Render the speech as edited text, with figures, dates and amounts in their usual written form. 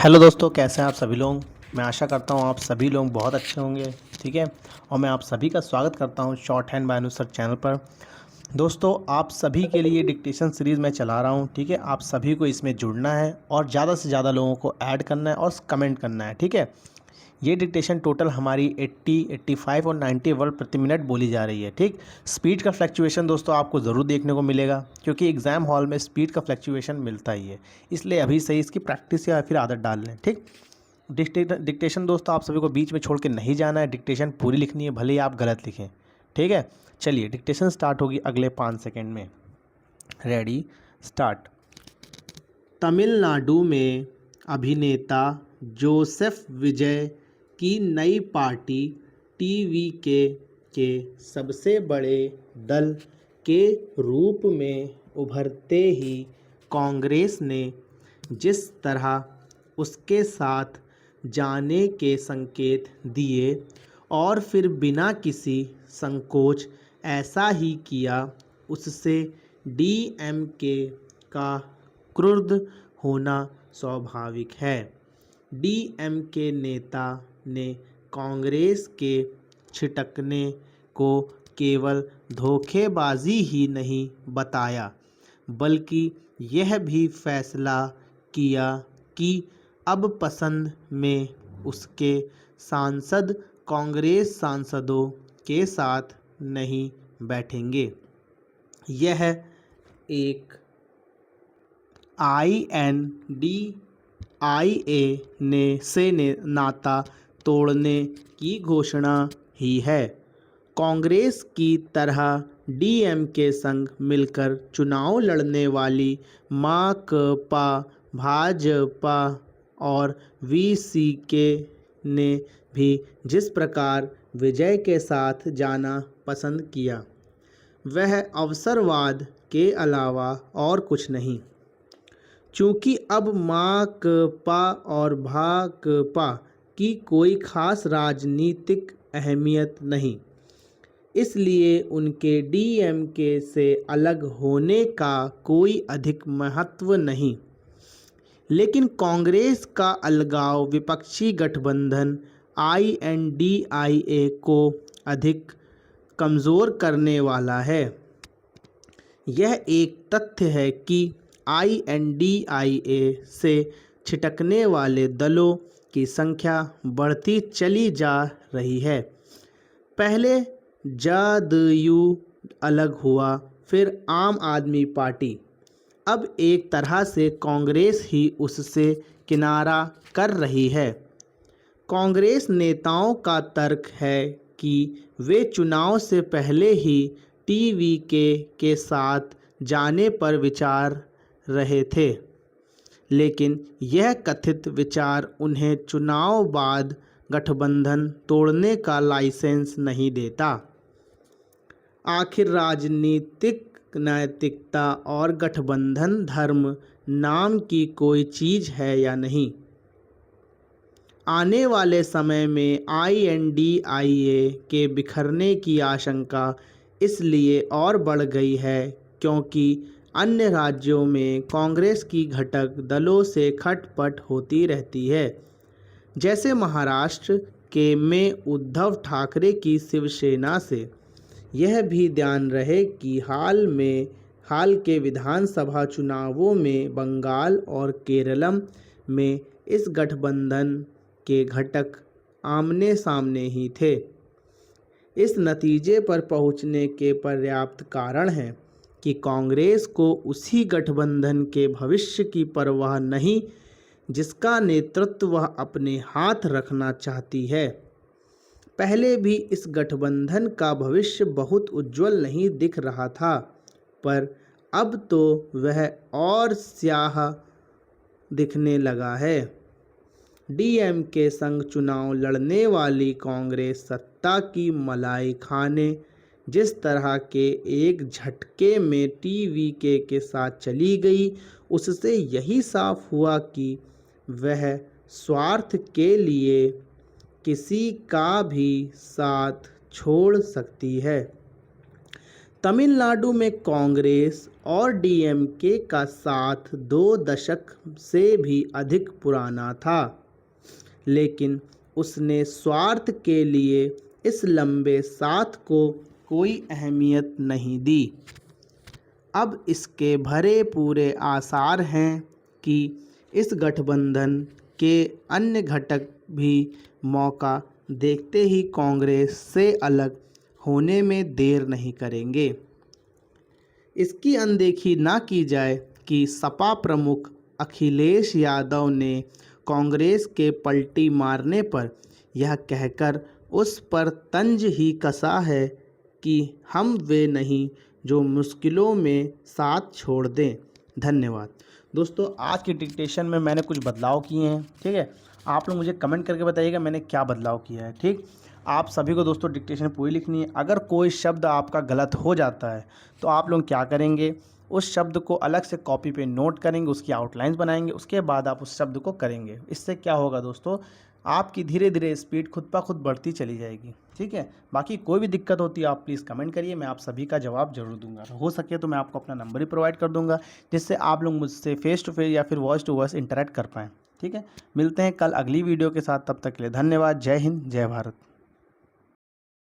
Hello दोस्तों, कैसे हैं आप सभी लोग। मैं आशा करता हूँ आप सभी लोग बहुत अच्छे होंगे। ठीक है। और मैं आप सभी का स्वागत करता हूँ शॉर्ट हैंड बाय अनुसर चैनल पर। दोस्तों, आप सभी के लिए डिक्टेशन सीरीज़ मैं चला रहा हूँ। ठीक है। आप सभी को इसमें जुड़ना है और ज़्यादा से ज़्यादा लोगों को ऐड करना है और कमेंट करना है। ठीक है। ये डिक्टेशन टोटल हमारी 80, 85 और 90 वर्ड प्रति मिनट बोली जा रही है। ठीक। स्पीड का फ्लक्चुएशन दोस्तों आपको ज़रूर देखने को मिलेगा, क्योंकि एग्ज़ाम हॉल में स्पीड का फ्लक्चुएशन मिलता ही है। इसलिए अभी से ही इसकी प्रैक्टिस या फिर आदत डाल लें। ठीक। डिक्टेशन दोस्तों आप सभी को बीच में छोड़ के नहीं जाना है। डिक्टेशन पूरी लिखनी है, भले ही आप गलत लिखें। ठीक है। चलिए, डिक्टेशन स्टार्ट होगी अगले 5 सेकेंड में। Ready, start. तमिलनाडु में अभिनेता जोसेफ विजय की नई पार्टी टीवीके के सबसे बड़े दल के रूप में उभरते ही कांग्रेस ने जिस तरह उसके साथ जाने के संकेत दिए और फिर बिना किसी संकोच ऐसा ही किया, उससे डीएमके का क्रुद्ध होना स्वाभाविक है। डीएमके नेता ने कांग्रेस के छिटकने को केवल धोखेबाजी ही नहीं बताया, बल्कि यह भी फैसला किया कि अब पसंद में उसके सांसद कांग्रेस सांसदों के साथ नहीं बैठेंगे। यह एक INDIA नाता तोड़ने की घोषणा ही है। कांग्रेस की तरह डीएमके संग मिलकर चुनाव लड़ने वाली माकपा, भाजपा और वीसीके ने भी जिस प्रकार विजय के साथ जाना पसंद किया, वह अवसरवाद के अलावा और कुछ नहीं। चूँकि अब माकपा और भाकपा की कोई खास राजनीतिक अहमियत नहीं, इसलिए उनके डीएमके से अलग होने का कोई अधिक महत्व नहीं। लेकिन कांग्रेस का अलगाव विपक्षी गठबंधन INDIA को अधिक कमज़ोर करने वाला है। यह एक तथ्य है कि INDIA से छिटकने वाले दलों की संख्या बढ़ती चली जा रही है। पहले जदयू अलग हुआ, फिर आम आदमी पार्टी, अब एक तरह से कांग्रेस ही उससे किनारा कर रही है। कांग्रेस नेताओं का तर्क है कि वे चुनाव से पहले ही टीवीके के साथ जाने पर विचार रहे थे, लेकिन यह कथित विचार उन्हें चुनाव बाद गठबंधन तोड़ने का लाइसेंस नहीं देता। आखिर राजनीतिक नैतिकता और गठबंधन धर्म नाम की कोई चीज़ है या नहीं? आने वाले समय में INDIA के बिखरने की आशंका इसलिए और बढ़ गई है क्योंकि अन्य राज्यों में कांग्रेस की घटक दलों से खटपट होती रहती है। जैसे महाराष्ट्र के में उद्धव ठाकरे की शिवसेना से। यह भी ध्यान रहे कि हाल के विधानसभा चुनावों में बंगाल और केरलम में इस गठबंधन के घटक आमने सामने ही थे। इस नतीजे पर पहुंचने के पर्याप्त कारण हैं कि कांग्रेस को उसी गठबंधन के भविष्य की परवाह नहीं जिसका नेतृत्व वह अपने हाथ रखना चाहती है। पहले भी इस गठबंधन का भविष्य बहुत उज्जवल नहीं दिख रहा था, पर अब तो वह और स्याह दिखने लगा है। डीएमके संग चुनाव लड़ने वाली कांग्रेस सत्ता की मलाई खाने जिस तरह के एक झटके में टीवीके के साथ चली गई, उससे यही साफ हुआ कि वह स्वार्थ के लिए किसी का भी साथ छोड़ सकती है। तमिलनाडु में कांग्रेस और डीएमके का साथ 2 दशक से भी अधिक पुराना था, लेकिन उसने स्वार्थ के लिए इस लंबे साथ को कोई अहमियत नहीं दी। अब इसके भरे पूरे आसार हैं कि इस गठबंधन के अन्य घटक भी मौका देखते ही कांग्रेस से अलग होने में देर नहीं करेंगे। इसकी अनदेखी ना की जाए कि सपा प्रमुख अखिलेश यादव ने कांग्रेस के पलटी मारने पर यह कहकर उस पर तंज ही कसा है कि हम वे नहीं जो मुश्किलों में साथ छोड़ दें। धन्यवाद। दोस्तों, आज की डिक्टेशन में मैंने कुछ बदलाव किए हैं, ठीक है। आप लोग मुझे कमेंट करके बताइएगा मैंने क्या बदलाव किया है, ठीक। आप सभी को दोस्तों डिक्टेशन पूरी लिखनी है। अगर कोई शब्द आपका गलत हो जाता है तो आप लोग क्या करेंगे, उस शब्द को अलग से कॉपी पे नोट करेंगे, उसकी आउटलाइंस बनाएंगे, उसके बाद आप उस शब्द को करेंगे। इससे क्या होगा दोस्तों, आपकी धीरे धीरे स्पीड खुद ब खुद बढ़ती चली जाएगी, ठीक है। बाकी कोई भी दिक्कत होती है आप प्लीज़ कमेंट करिए, मैं आप सभी का जवाब जरूर दूंगा। हो सके तो मैं आपको अपना नंबर ही प्रोवाइड कर दूंगा, जिससे आप लोग मुझसे फेस टू फेस या फिर वॉइस टू वॉइस इंटरेक्ट कर पाएँ, ठीक है। मिलते हैं कल अगली वीडियो के साथ, तब तक के लिए धन्यवाद। जय हिंद, जय भारत।